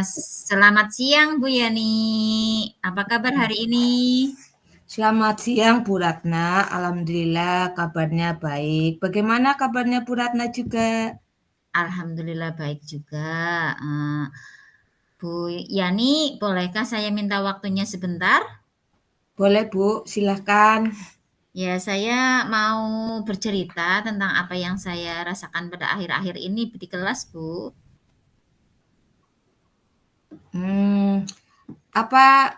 Selamat siang Bu Yani. Apa kabar hari ini? Selamat siang Bu Ratna, alhamdulillah kabarnya baik. Bagaimana kabarnya Bu Ratna juga? Alhamdulillah baik juga. Eh, Bu Yani, bolehkah saya minta waktunya sebentar? Boleh Bu, silahkan. Ya, saya mau bercerita tentang apa yang saya rasakan pada akhir-akhir ini di kelas, Bu. Hmm, apa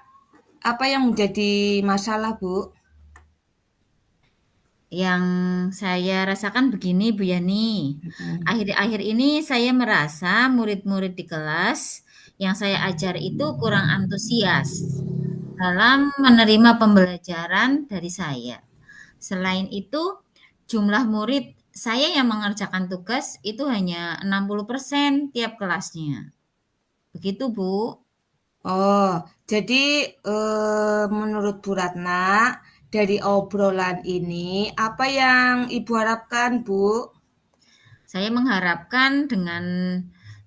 apa yang menjadi masalah Bu? Yang saya rasakan begini, Bu Yani. Hmm. Akhir-akhir ini saya merasa murid-murid di kelas yang saya ajar itu kurang antusias dalam menerima pembelajaran dari saya. Selain itu, jumlah murid saya yang mengerjakan tugas itu hanya 60% tiap kelasnya. Begitu, Bu. Oh, jadi menurut Bu Ratna dari obrolan ini apa yang Ibu harapkan Bu? Saya mengharapkan dengan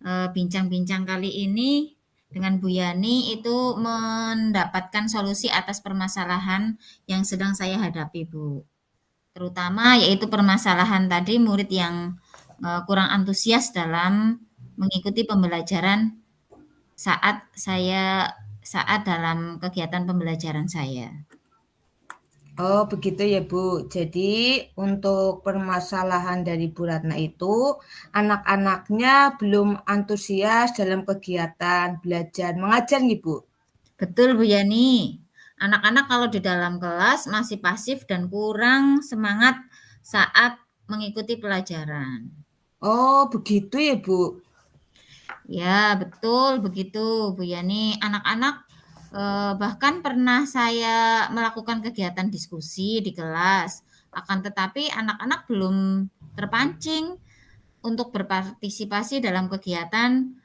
bincang-bincang kali ini dengan Bu Yani itu mendapatkan solusi atas permasalahan yang sedang saya hadapi, Bu. Terutama yaitu permasalahan tadi murid yang kurang antusias dalam mengikuti pembelajaran saat saat dalam kegiatan pembelajaran saya. Oh, begitu ya, Bu. Jadi, untuk permasalahan dari Bu Ratna itu, anak-anaknya belum antusias dalam kegiatan belajar mengajar nih, Bu. Betul, Bu Yani. Anak-anak kalau di dalam kelas masih pasif dan kurang semangat saat mengikuti pelajaran. Oh, begitu ya, Bu. Ya, betul begitu, Bu Yani. Anak-anak bahkan pernah saya melakukan kegiatan diskusi di kelas. Akan tetapi anak-anak belum terpancing untuk berpartisipasi dalam kegiatan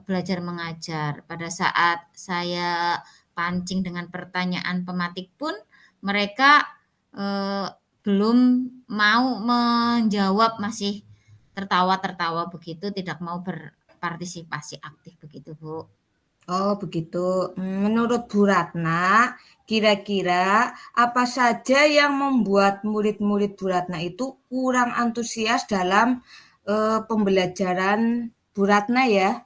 belajar mengajar. Pada saat saya pancing dengan pertanyaan pematik pun mereka eh, belum mau menjawab, masih tertawa-tertawa begitu, tidak mau berpartisipasi aktif begitu, Bu. Oh, begitu. Menurut Bu Ratna, kira-kira apa saja yang membuat murid-murid Bu Ratna itu kurang antusias dalam pembelajaran Bu Ratna ya?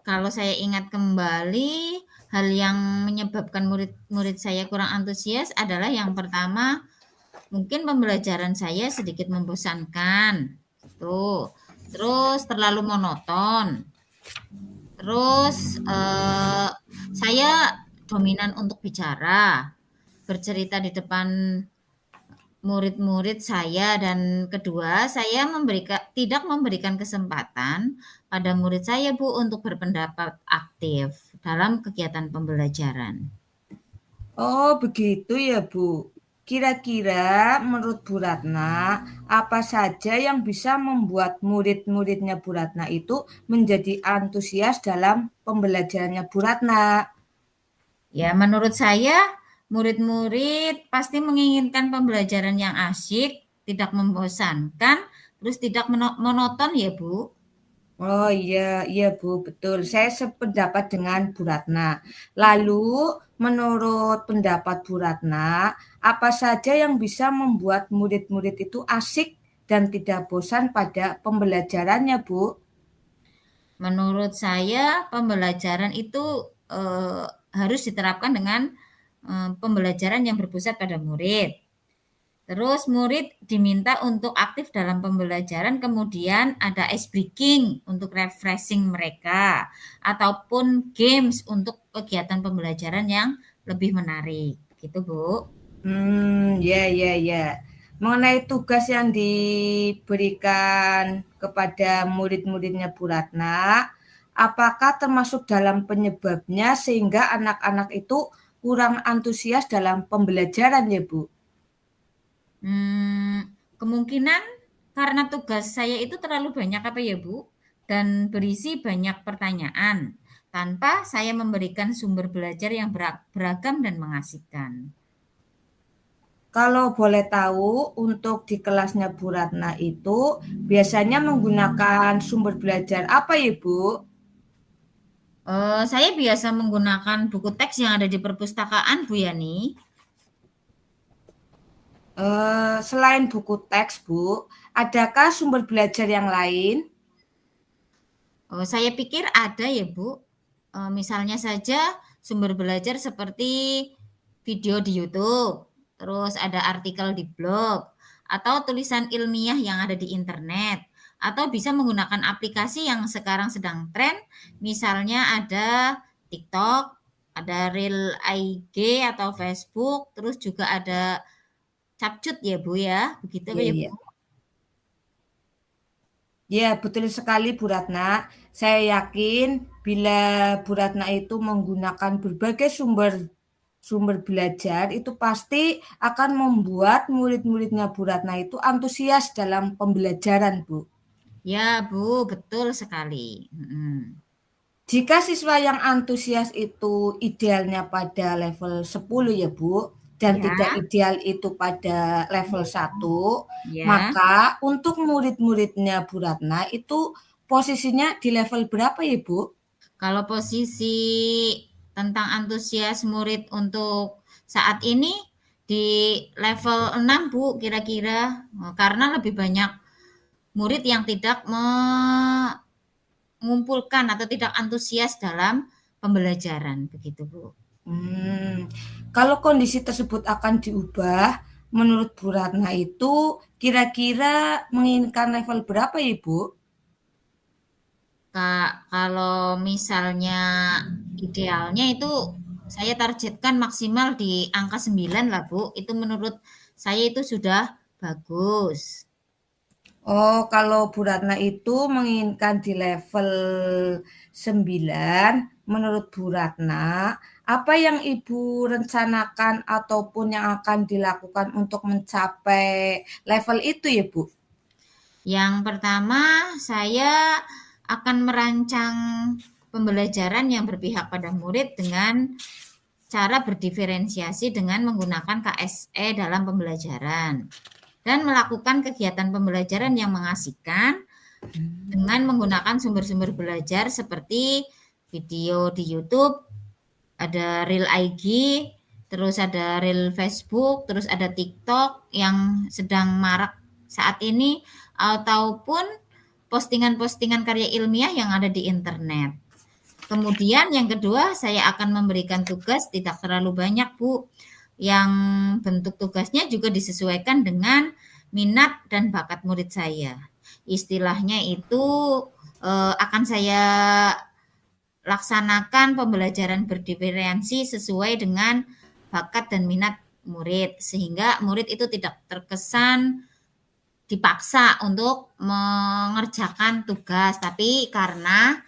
Kalau saya ingat kembali, hal yang menyebabkan murid-murid saya kurang antusias adalah yang pertama, mungkin pembelajaran saya sedikit membosankan, gitu. Terus terlalu monoton. Terus saya dominan untuk bicara, bercerita di depan murid-murid saya, dan kedua, saya tidak memberikan kesempatan pada murid saya, Bu, untuk berpendapat aktif dalam kegiatan pembelajaran. Oh, begitu ya, Bu. Kira-kira menurut Bu Ratna, apa saja yang bisa membuat murid-muridnya Bu Ratna itu menjadi antusias dalam pembelajarannya Bu Ratna? Ya, menurut saya murid-murid pasti menginginkan pembelajaran yang asyik, tidak membosankan, terus tidak monoton ya, Bu. Oh iya, iya Bu, betul. Saya sependapat dengan Bu Ratna. Lalu, menurut pendapat Bu Ratna, apa saja yang bisa membuat murid-murid itu asik dan tidak bosan pada pembelajarannya, Bu? Menurut saya pembelajaran itu harus diterapkan dengan pembelajaran yang berpusat pada murid. Terus murid diminta untuk aktif dalam pembelajaran, kemudian ada ice breaking untuk refreshing mereka, ataupun games untuk kegiatan pembelajaran yang lebih menarik. Gitu, Bu. Ya, ya, ya. Mengenai tugas yang diberikan kepada murid-muridnya Bu Ratna, apakah termasuk dalam penyebabnya sehingga anak-anak itu kurang antusias dalam pembelajaran ya, Bu? Kemungkinan karena tugas saya itu terlalu banyak apa ya, Bu? Dan berisi banyak pertanyaan tanpa saya memberikan sumber belajar yang beragam dan mengasihkan. Kalau boleh tahu, untuk di kelasnya Bu Ratna itu biasanya menggunakan sumber belajar apa ya, Bu? Saya biasa menggunakan buku teks yang ada di perpustakaan, Bu Yani. Selain buku teks, Bu, adakah sumber belajar yang lain? Saya pikir ada ya, Bu. Misalnya saja sumber belajar seperti video di YouTube, terus ada artikel di blog, atau tulisan ilmiah yang ada di internet, atau bisa menggunakan aplikasi yang sekarang sedang tren, misalnya ada TikTok, ada Reel IG atau Facebook, terus juga ada Capcut ya Bu ya, begitu Iya, ya Bu? iya. Ya, betul sekali Bu Ratna. Saya yakin bila Bu Ratna itu menggunakan berbagai sumber sumber belajar itu pasti akan membuat murid-muridnya Bu Ratna itu antusias dalam pembelajaran, Bu. Ya Bu, betul sekali. Jika siswa yang antusias itu idealnya pada level 10 ya Bu, dan Ya, tidak ideal itu pada level 1, ya. maka untuk murid-muridnya Bu Ratna itu posisinya di level berapa ya Bu? Kalau posisi tentang antusias murid untuk saat ini di level 6 Bu kira-kira. Karena lebih banyak murid yang tidak mengumpulkan atau tidak antusias dalam pembelajaran begitu Bu. Hmm, kalau kondisi tersebut akan diubah, menurut Bu Ratna itu kira-kira menginginkan level berapa ya Bu? Kak, kalau misalnya idealnya itu saya targetkan maksimal di angka 9 lah Bu. Itu menurut saya itu sudah bagus. Oh, kalau Bu Ratna itu menginginkan di level 9, menurut Bu Ratna, apa yang Ibu rencanakan ataupun yang akan dilakukan untuk mencapai level itu ya, Bu? Yang pertama, saya akan merancang pembelajaran yang berpihak pada murid dengan cara berdiferensiasi dengan menggunakan KSE dalam pembelajaran dan melakukan kegiatan pembelajaran yang mengasihkan dengan menggunakan sumber-sumber belajar seperti video di YouTube, ada Reel IG, terus ada Reel Facebook, terus ada TikTok yang sedang marak saat ini, ataupun postingan-postingan karya ilmiah yang ada di internet. Kemudian yang kedua, saya akan memberikan tugas tidak terlalu banyak, Bu. Yang bentuk tugasnya juga disesuaikan dengan minat dan bakat murid saya. Istilahnya itu akan saya laksanakan pembelajaran berdiferensi sesuai dengan bakat dan minat murid sehingga murid itu tidak terkesan dipaksa untuk mengerjakan tugas tapi karena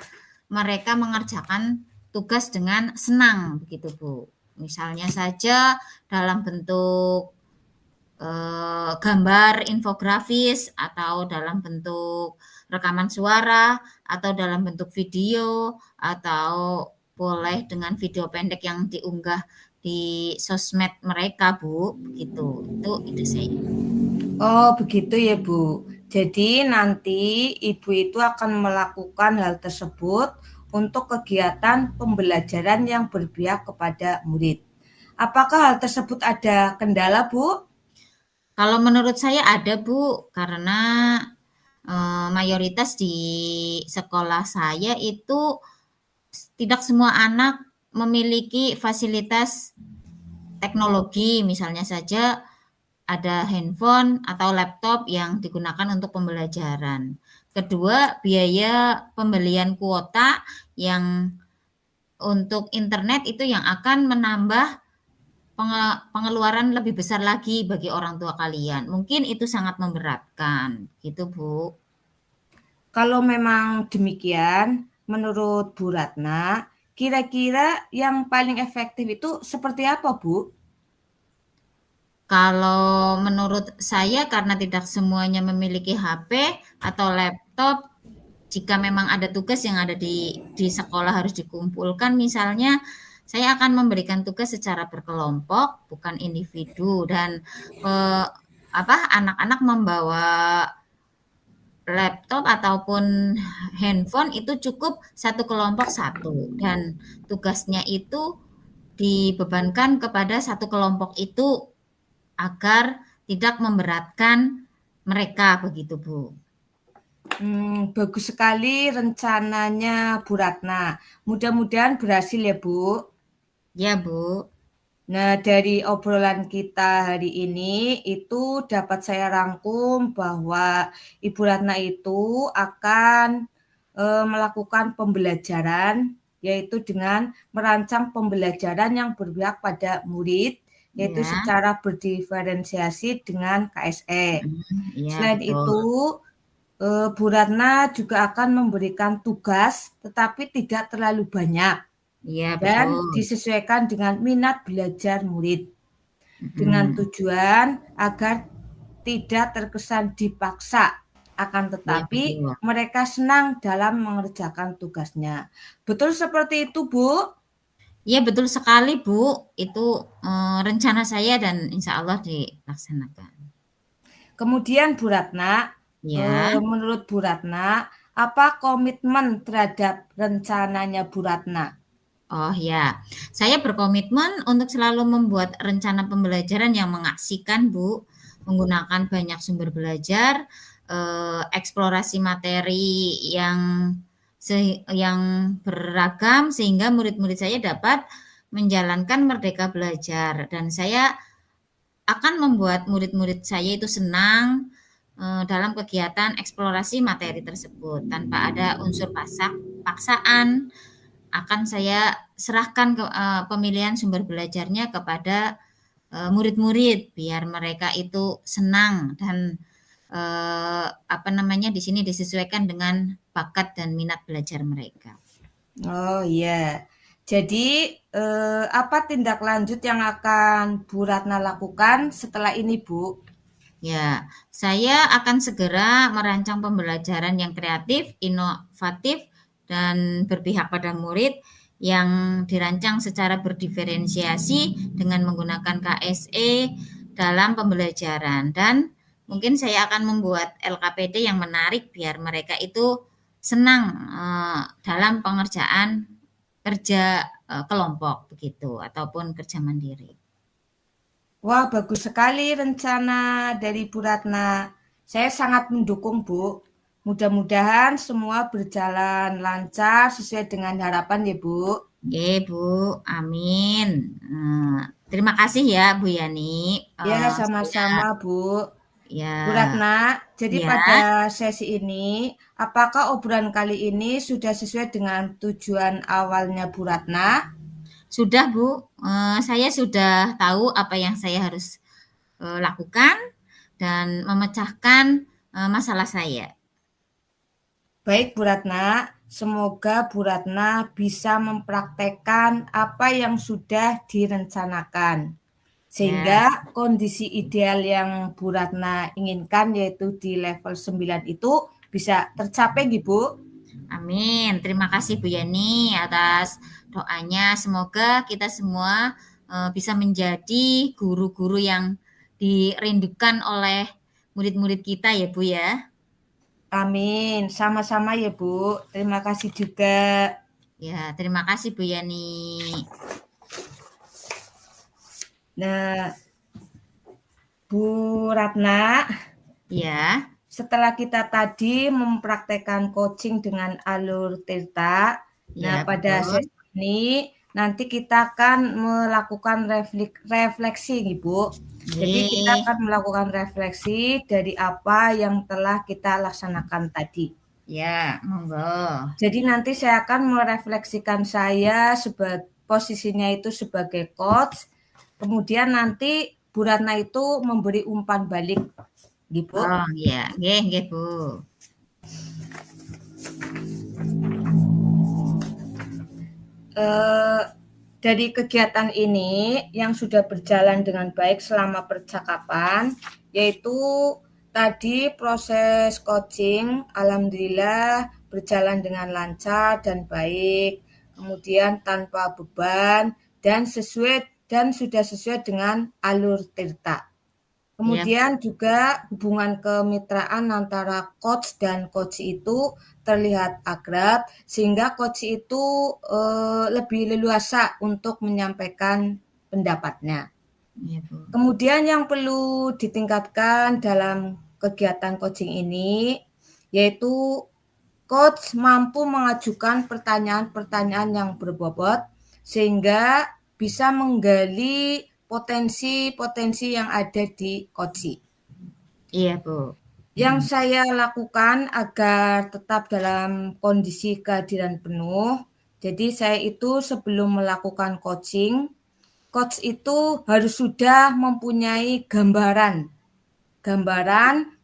mereka mengerjakan tugas dengan senang begitu Bu. Misalnya saja dalam bentuk gambar infografis atau dalam bentuk rekaman suara atau dalam bentuk video atau boleh dengan video pendek yang diunggah di sosmed mereka Bu begitu itu ide saya. Oh, begitu ya, Bu. Jadi nanti Ibu itu akan melakukan hal tersebut untuk kegiatan pembelajaran yang berpihak kepada murid. Apakah hal tersebut ada kendala, Bu? Kalau menurut saya ada Bu karena mayoritas di sekolah saya itu tidak semua anak memiliki fasilitas teknologi, misalnya saja ada handphone atau laptop yang digunakan untuk pembelajaran. Kedua, biaya pembelian kuota yang untuk internet itu yang akan menambah pengeluaran lebih besar lagi bagi orang tua kalian. Mungkin itu sangat memberatkan, gitu Bu. Kalau memang demikian, menurut Bu Ratna, kira-kira yang paling efektif itu seperti apa, Bu? Kalau menurut saya karena tidak semuanya memiliki HP atau laptop, jika memang ada tugas yang ada di sekolah harus dikumpulkan misalnya, saya akan memberikan tugas secara berkelompok, bukan individu dan anak-anak membawa laptop ataupun handphone itu cukup satu kelompok satu, dan tugasnya itu dibebankan kepada satu kelompok itu agar tidak memberatkan mereka, begitu Bu. Bagus sekali rencananya Bu Ratna. Mudah-mudahan berhasil ya Bu. Ya Bu. Nah, dari obrolan kita hari ini itu dapat saya rangkum bahwa Ibu Ratna itu akan melakukan pembelajaran, yaitu dengan merancang pembelajaran yang berpihak pada murid, yaitu Ya. secara berdiferensiasi dengan KSE. Iya Selain betul. itu, Bu Ratna juga akan memberikan tugas, tetapi tidak terlalu banyak Iya dan betul. disesuaikan dengan minat belajar murid, dengan Mm-mm. tujuan agar tidak terkesan dipaksa, akan Iya tetapi betul. mereka senang dalam mengerjakan tugasnya. Betul seperti itu, Bu? Iya betul sekali Bu. Itu rencana saya dan insya Allah dilaksanakan. Kemudian Bu Ratna, Ya. menurut Bu Ratna, apa komitmen terhadap rencananya Bu Ratna? Oh ya, saya berkomitmen untuk selalu membuat rencana pembelajaran yang mengasihkan, Bu, menggunakan banyak sumber belajar, eksplorasi materi yang beragam sehingga murid-murid saya dapat menjalankan merdeka belajar, dan saya akan membuat murid-murid saya itu senang dalam kegiatan eksplorasi materi tersebut tanpa ada unsur paksaan. Akan saya serahkan pemilihan sumber belajarnya kepada murid-murid biar mereka itu senang dan apa namanya di sini disesuaikan dengan bakat dan minat belajar mereka. Oh iya. Jadi, apa tindak lanjut yang akan Bu Ratna lakukan setelah ini, Bu? Ya, saya akan segera merancang pembelajaran yang kreatif, inovatif, dan berpihak pada murid yang dirancang secara berdiferensiasi dengan menggunakan KSE dalam pembelajaran. Dan mungkin saya akan membuat LKPD yang menarik biar mereka itu senang dalam pengerjaan kerja kelompok begitu ataupun kerja mandiri. Wah, bagus sekali rencana dari Bu Ratna. Saya sangat mendukung, Bu. Mudah-mudahan semua berjalan lancar sesuai dengan harapan ya, Bu. Oke, Bu. Amin. Terima kasih ya, Bu Yani. Ya, Saya sama-sama, Bu. Bu ya, Ratna, jadi ya, pada sesi ini, apakah obrolan kali ini sudah sesuai dengan tujuan awalnya Bu Ratna? sudah Bu. Saya sudah tahu apa yang saya harus lakukan dan memecahkan masalah saya. Baik Bu Ratna, semoga Bu Ratna bisa mempraktekkan apa yang sudah direncanakan. Sehingga Ya, kondisi ideal yang Bu Ratna inginkan yaitu di level 9 itu bisa tercapai gitu Bu. amin. Terima kasih Bu Yani atas doanya. Semoga kita semua bisa menjadi guru-guru yang dirindukan oleh murid-murid kita ya Bu ya. Amin, sama-sama ya Bu. Terima kasih juga. Ya, terima kasih Bu Yani. Nah, Bu Ratna, Ya, setelah kita tadi mempraktekkan coaching dengan alur Tirta, nah ya pada betul. sesi ini nanti kita akan melakukan refleksi, Ibu. Jadi kita Nih, akan melakukan refleksi dari apa yang telah kita laksanakan tadi. ya, monggo. Jadi nanti saya akan merefleksikan saya sebagai posisinya itu sebagai coach, kemudian nanti Bu Ratna itu memberi umpan balik, gitu. Oh, iya, nggih, nggih, Bu. Eh, dari kegiatan ini yang sudah berjalan dengan baik selama percakapan, yaitu tadi proses coaching, alhamdulillah berjalan dengan lancar dan baik, kemudian tanpa beban dan sudah sesuai dengan alur Tirta. Iya, Kemudian juga hubungan kemitraan antara coach dan coach itu terlihat akrab, sehingga coach itu lebih leluasa untuk menyampaikan pendapatnya. iya Bu. Kemudian yang perlu ditingkatkan dalam kegiatan coaching ini, yaitu coach mampu mengajukan pertanyaan-pertanyaan yang berbobot sehingga bisa menggali potensi-potensi yang ada di coaching. Iya Bu. Yang saya lakukan agar tetap dalam kondisi kehadiran penuh, jadi saya itu sebelum melakukan coaching, coach itu harus sudah mempunyai gambaran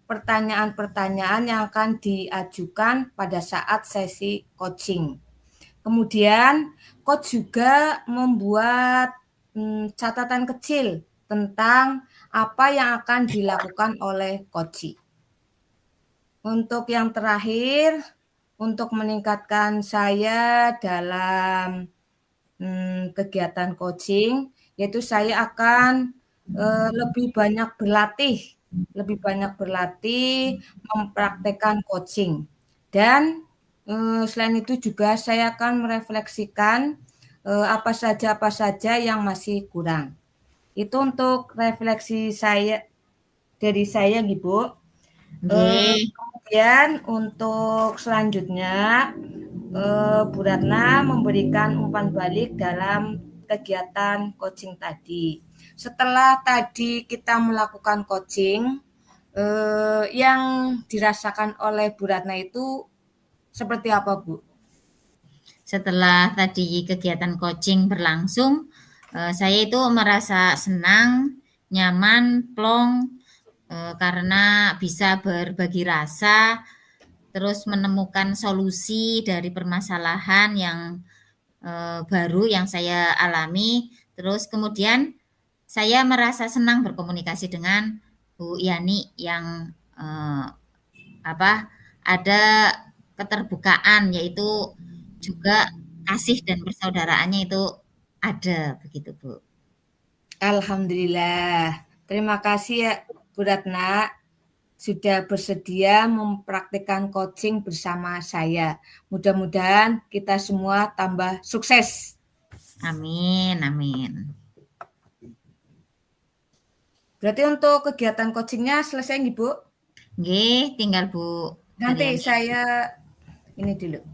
pertanyaan-pertanyaan yang akan diajukan pada saat sesi coaching. Kemudian coach juga membuat catatan kecil tentang apa yang akan dilakukan oleh coach. Untuk yang terakhir, untuk meningkatkan saya dalam kegiatan coaching, yaitu saya akan lebih banyak berlatih mempraktekkan coaching. Dan selain itu juga saya akan merefleksikan apa saja yang masih kurang. Itu untuk refleksi saya dari saya, Ibu. Nggih. Kemudian untuk selanjutnya, Bu Ratna memberikan umpan balik dalam kegiatan coaching tadi. Setelah tadi kita melakukan coaching, yang dirasakan oleh Bu Ratna itu seperti apa, Bu? Setelah tadi kegiatan coaching berlangsung, saya itu merasa senang, nyaman, plong, karena bisa berbagi rasa, terus menemukan solusi dari permasalahan yang baru yang saya alami. Terus kemudian saya merasa senang berkomunikasi dengan Bu Yani yang apa ada keterbukaan, yaitu juga kasih dan persaudaraannya itu ada begitu Bu. Alhamdulillah. Terima kasih ya, Bu Ratna, sudah bersedia mempraktikkan coaching bersama saya. Mudah-mudahan kita semua tambah sukses. Amin, amin. Berarti untuk kegiatan coachingnya selesai nih, Bu? Nggih, tinggal Bu Nanti Karyani. saya ini dulu.